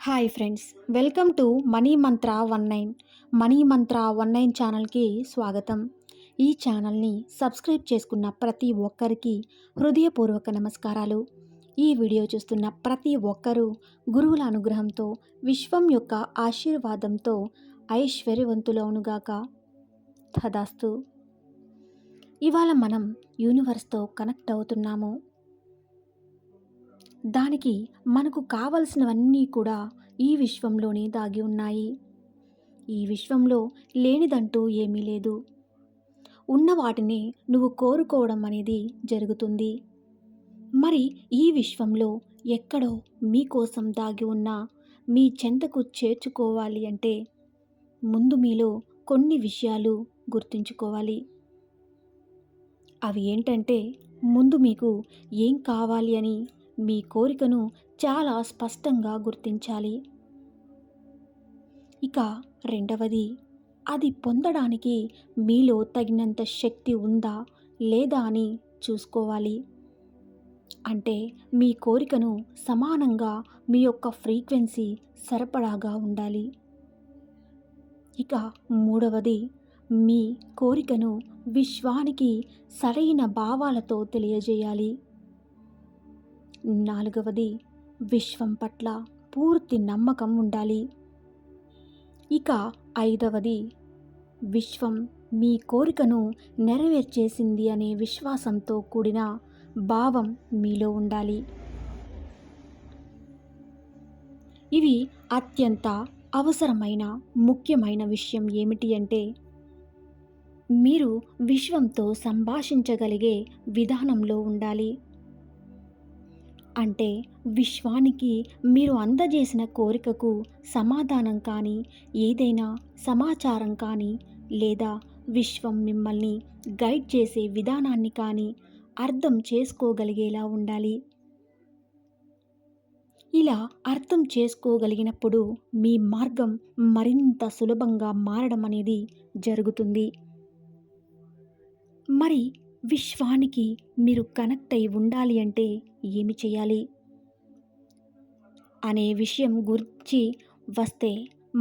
Hi friends, welcome to money Mantra 19. Money మంత్ర 19 ఛానల్కి స్వాగతం. ఈ ఛానల్ని సబ్స్క్రైబ్ చేసుకున్న ప్రతి ఒక్కరికి హృదయపూర్వక నమస్కారాలు. ఈ వీడియో చూస్తున్న ప్రతి ఒక్కరూ గురువుల అనుగ్రహంతో, విశ్వం యొక్క ఆశీర్వాదంతో ఐశ్వర్యవంతులవునుగాక. తదాస్తు. ఇవాళ మనం యూనివర్స్తో కనెక్ట్ అవుతున్నాము. దానికి మనకు కావలసినవన్నీ కూడా ఈ విశ్వంలోనే దాగి ఉన్నాయి. ఈ విశ్వంలో లేనిదంటూ ఏమీ లేదు. ఉన్న వాటిని నువ్వు కోరుకోవడం అనేది జరుగుతుంది. మరి ఈ విశ్వంలో ఎక్కడో మీకోసం దాగి ఉన్న మీ చెంతకు చేర్చుకోవాలి అంటే ముందు మీలో కొన్ని విషయాలు గుర్తుంచుకోవాలి. అవి ఏంటంటే, ముందు మీకు ఏం కావాలి అని మీ కోరికను చాలా స్పష్టంగా గుర్తించాలి. ఇక రెండవది, అది పొందడానికి మీలో తగినంత శక్తి ఉందా లేదా అని చూసుకోవాలి. అంటే మీ కోరికను సమానంగా మీ యొక్క ఫ్రీక్వెన్సీ సరఫరాగా ఉండాలి. ఇక మూడవది, మీ కోరికను విశ్వానికి సరైన భావాలతో తెలియజేయాలి. నాలుగవది, విశ్వం పట్ల పూర్తి నమ్మకం ఉండాలి. ఇక ఐదవది, విశ్వం మీ కోరికను నెరవేర్చేసింది అనే విశ్వాసంతో కూడిన భావం మీలో ఉండాలి. ఇవి అత్యంత అవసరమైన ముఖ్యమైన విషయం ఏమిటి అంటే, మీరు విశ్వంతో సంభాషించగలిగే విధానంలో ఉండాలి. అంటే విశ్వానికి మీరు అందజేసిన కోరికకు సమాధానం కానీ, ఏదైనా సమాచారం కానీ, లేదా విశ్వం మిమ్మల్ని గైడ్ చేసే విధానాన్ని కానీ అర్థం చేసుకోగలిగేలా ఉండాలి. ఇలా అర్థం చేసుకోగలిగినప్పుడు మీ మార్గం మరింత సులభంగా మారడం అనేది జరుగుతుంది. మరి విశ్వానికి మీరు కనెక్ట్ అయి ఉండాలి అంటే ఏమి చేయాలి అనే విషయం గురించి వస్తే,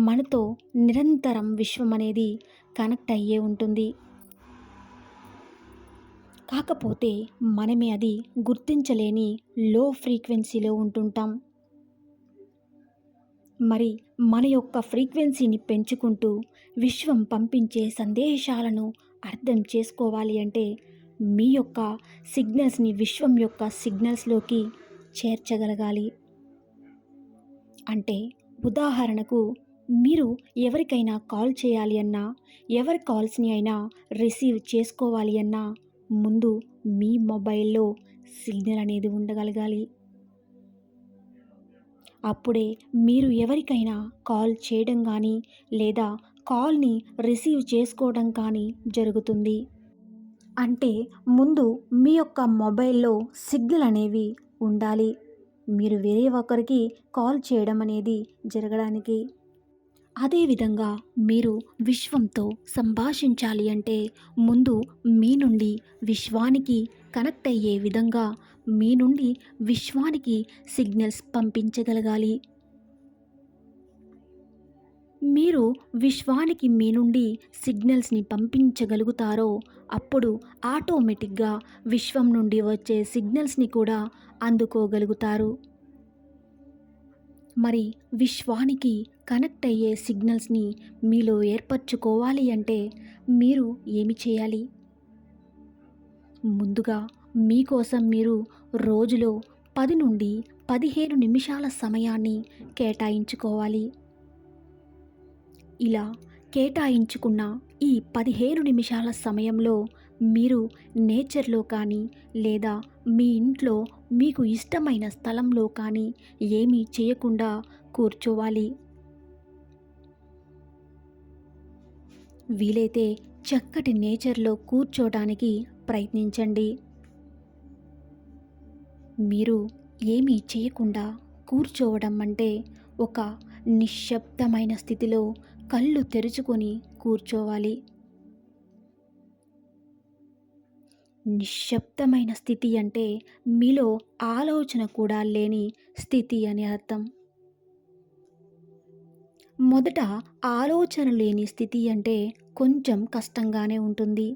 మనతో నిరంతరం విశ్వం అనేది కనెక్ట్ అయ్యే ఉంటుంది. కాకపోతే మనమే అది గుర్తించలేని లో ఫ్రీక్వెన్సీలో ఉంటుంటాం. మరి మన యొక్క ఫ్రీక్వెన్సీని పెంచుకుంటూ విశ్వం పంపించే సందేశాలను అర్థం చేసుకోవాలి అంటే మీ యొక్క సిగ్నల్స్ని విశ్వం యొక్క సిగ్నల్స్లోకి చేర్చగలగాలి. అంటే ఉదాహరణకు, మీరు ఎవరికైనా కాల్ చేయాలి అన్నా, ఎవరి కాల్స్ని అయినా రిసీవ్ చేసుకోవాలి అన్నా ముందు మీ మొబైల్లో సిగ్నల్ అనేది ఉండగలగాలి. అప్పుడే మీరు ఎవరికైనా కాల్ చేయడం కానీ, లేదా కాల్ని రిసీవ్ చేసుకోవడం కానీ జరుగుతుంది. అంటే ముందు మీ యొక్క మొబైల్లో సిగ్నల్ అనేవి ఉండాలి, మీరు వేరే ఒకరికి కాల్ చేయడం అనేది జరగడానికి. అదేవిధంగా మీరు విశ్వంతో సంభాషించాలి అంటే ముందు మీ నుండి విశ్వానికి కనెక్ట్ అయ్యే విధంగా మీ నుండి విశ్వానికి సిగ్నల్స్ పంపించగలగాలి. మీరు విశ్వానికి మీ నుండి సిగ్నల్స్ని పంపించగలుగుతారో అప్పుడు ఆటోమేటిక్గా విశ్వం నుండి వచ్చే సిగ్నల్స్ని కూడా అందుకోగలుగుతారు. మరి విశ్వానికి కనెక్ట్ అయ్యే సిగ్నల్స్ని మీలో ఏర్పరచుకోవాలి అంటే మీరు ఏమి చేయాలి? ముందుగా మీకోసం మీరు రోజులో 10 నుండి 15 నిమిషాల సమయాన్ని కేటాయించుకోవాలి. ఇలా కేటాయించుకున్న ఈ 15 నిమిషాల సమయంలో మీరు నేచర్లో కానీ, లేదా మీ ఇంట్లో మీకు ఇష్టమైన స్థలంలో కానీ ఏమీ చేయకుండా కూర్చోవాలి. వీలైతే చక్కటి నేచర్లో కూర్చోడానికి ప్రయత్నించండి. మీరు ఏమీ చేయకుండా కూర్చోవడం అంటే ఒక నిశ్శబ్దమైన స్థితిలో కళ్ళు తెరుచుకొని కూర్చోవాలి. నిశ్శబ్దమైన స్థితి అంటే మీలో ఆలోచన కూడా లేని స్థితి అని అర్థం. మొదట ఆలోచన లేని స్థితి అంటే కొంచెం కష్టంగానే ఉంటుంది.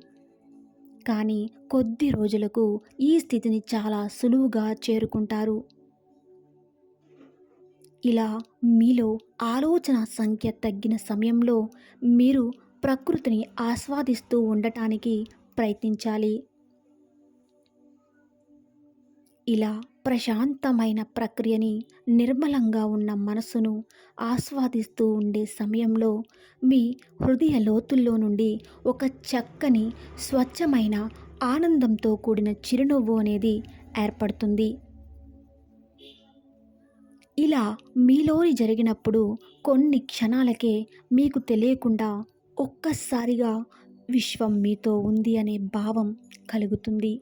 కానీ కొద్ది రోజులకు ఈ స్థితిని చాలా సులువుగా చేరుకుంటారు. ఇలా మీలో ఆలోచన సంఖ్య తగ్గిన సమయంలో మీరు ప్రకృతిని ఆస్వాదిస్తూ ఉండటానికి ప్రయత్నించాలి. ఇలా ప్రశాంతమైన ప్రక్రియని, నిర్మలంగా ఉన్న మనస్సును ఆస్వాదిస్తూ ఉండే సమయంలో మీ హృదయ లోతుల్లో నుండి ఒక చక్కని, స్వచ్ఛమైన, ఆనందంతో కూడిన చిరునవ్వు అనేది ఏర్పడుతుంది. ఇలా మీలోని జరిగినప్పుడు కొన్ని క్షణాలకే మీకు తెలియకుండా ఒక్కసారిగా విశ్వం మీతో ఉంది అనే భావం కలుగుతుంది.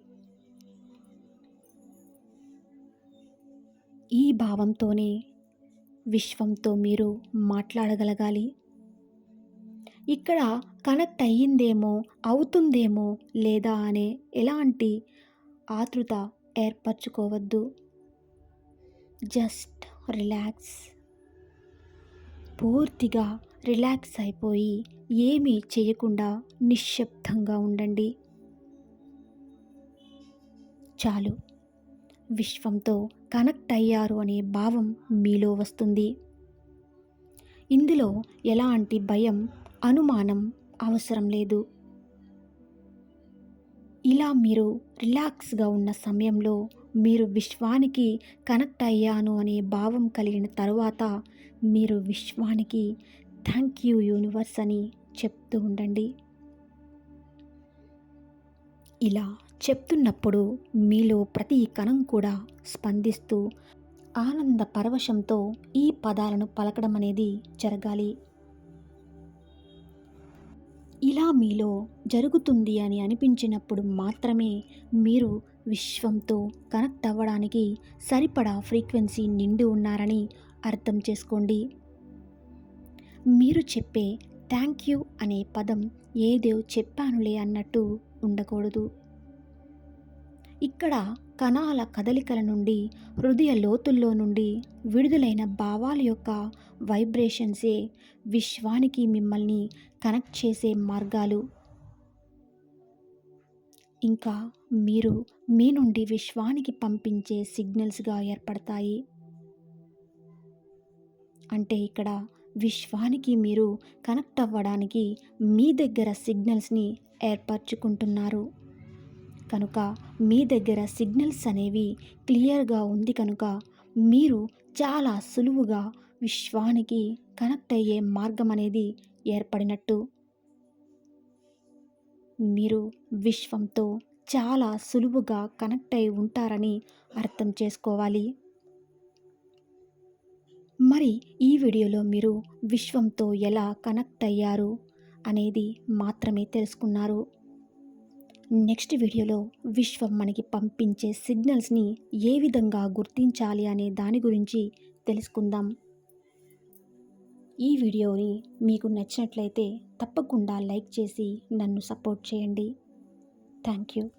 ఈ భావంతోనే విశ్వంతో మీరు మాట్లాడగలగాలి. ఇక్కడ కనెక్ట్ అయ్యిందేమో, అవుతుందేమో లేదా అనే ఎలాంటి ఆతృత ఏర్పరచుకోవద్దు. Just relax. పూర్తిగా రిలాక్స్ అయిపోయి ఏమీ చేయకుండా నిశ్శబ్దంగా ఉండండి. చాలు. విశ్వంతో కనెక్ట్ అయ్యారు అనే భావం మీలో వస్తుంది. ఇందులో ఎలాంటి భయం, అనుమానం అవసరం లేదు. ఇలా మీరు రిలాక్స్గా ఉన్న సమయంలో మీరు విశ్వానికి కనెక్ట్ అయ్యాను అనే భావం కలిగిన తరువాత మీరు విశ్వానికి థ్యాంక్ యూ యూనివర్స్ అని చెప్తూ ఉండండి. ఇలా చెప్తున్నప్పుడు మీలో ప్రతి కణం కూడా స్పందిస్తూ ఆనంద పరవశంతో ఈ పదాలను పలకడం అనేది జరగాలి. ఇలా మీలో జరుగుతుంది అని అనిపించినప్పుడు మాత్రమే మీరు విశ్వంతో కనెక్ట్ అవ్వడానికి సరిపడా ఫ్రీక్వెన్సీ నిండి ఉన్నారని అర్థం చేసుకోండి. మీరు చెప్పే థ్యాంక్ యూ అనే పదం ఏదో చెప్పానులే అన్నట్టు ఉండకూడదు. ఇక్కడ కణాల కదలికల నుండి, హృదయ లోతుల్లో నుండి విడుదలైన భావాల యొక్క వైబ్రేషన్సే విశ్వానికి మిమ్మల్ని కనెక్ట్ చేసే మార్గాలు. ఇంకా మీరు మీ నుండి విశ్వానికి పంపించే సిగ్నల్స్గా ఏర్పడతాయి. అంటే ఇక్కడ విశ్వానికి మీరు కనెక్ట్ అవ్వడానికి మీ దగ్గర సిగ్నల్స్ని ఏర్పరచుకుంటున్నారు. కనుక మీ దగ్గర సిగ్నల్స్ అనేవి క్లియర్గా ఉంది కనుక మీరు చాలా సులువుగా విశ్వానికి కనెక్ట్ అయ్యే మార్గం అనేది ఏర్పడినట్టు. మీరు విశ్వంతో చాలా సులువుగా కనెక్ట్ అయి ఉంటారని అర్థం చేసుకోవాలి. మరి ఈ వీడియోలో మీరు విశ్వంతో ఎలా కనెక్ట్ అయ్యారు అనేది మాత్రమే తెలుసుకున్నారు. నెక్స్ట్ వీడియోలో విశ్వం మనకి పంపించే సిగ్నల్స్ని ఏ విధంగా గుర్తించాలి అనే దాని గురించి తెలుసుకుందాం. ఈ వీడియోని మీకు నచ్చినట్లయితే తప్పకుండా లైక్ చేసి నన్ను సపోర్ట్ చేయండి. Thank you.